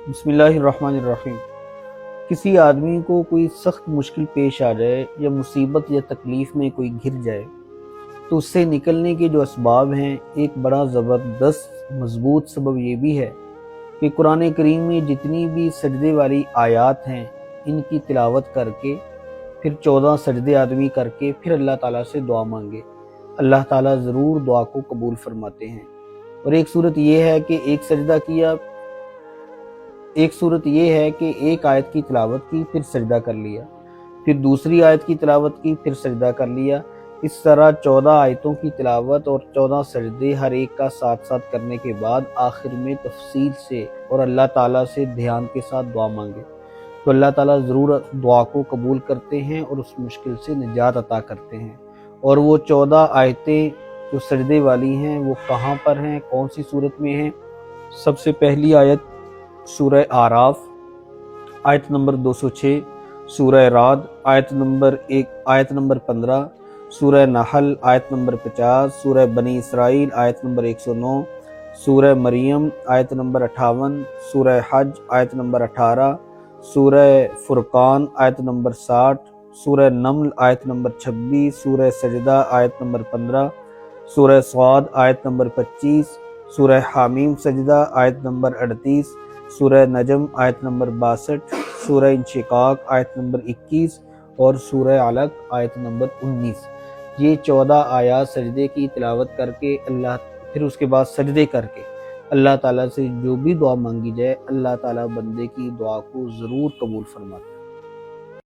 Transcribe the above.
बिस्मिल्लाहिर्रहमानिर्रहीम। किसी आदमी को कोई सख्त मुश्किल पेश आ जाए या मुसीबत या तकलीफ़ में कोई घिर जाए तो उससे निकलने के जो असबाब हैं, एक बड़ा ज़बरदस्त मज़बूत सबब ये भी है कि कुरान करीम में जितनी भी सजदे वाली आयात हैं, इनकी तिलावत करके फिर 14 सजदे आदमी करके फिर अल्लाह ताला से दुआ मांगे, अल्लाह ताला ज़रूर दुआ को कबूल फरमाते हैं। और एक सूरत ये है कि एक आयत की तिलावत की फिर सजदा कर लिया, फिर दूसरी आयत की तिलावत की फिर सजदा कर लिया। इस तरह 14 आयतों की तिलावत और 14 सजदे हर एक का साथ साथ करने के बाद आखिर में तफसील से और अल्लाह ताला से ध्यान के साथ दुआ मांगे तो अल्लाह ताला ज़रूर दुआ को कबूल करते हैं और उस मुश्किल से निजात अता करते हैं। और वो 14 आयतें जो सजदे वाली हैं वो कहाँ पर हैं, कौन सी सूरत में हैं? सबसे पहली आयत सूरह आराफ आयत नंबर 206, सूरह राद आयत नंबर 15, सूरह नहल आयत नंबर 50, सूरह बनी इसराइल आयत नंबर 109, सूरह मरियम आयत नंबर 58, सूरह हज आयत नंबर 18, सूरह फुरकान आयत नंबर 60, सूरह नमल आयत नंबर 26, सूरह सजदा आयत नंबर 15, सूरह स्वाद आयत नंबर 25, सूरह हामीम सजदा आयत नंबर 38, सूरह नजम आयत नंबर 62, सूरह इंशिकाक आयत नंबर 21 और सूरह अलक आयत नंबर 19। ये 14 आयात सजदे की तिलावत करके फिर उसके बाद सजदे करके अल्लाह ताला से जो भी दुआ मांगी जाए, अल्लाह ताला बंदे की दुआ को ज़रूर कबूल फरमाता है।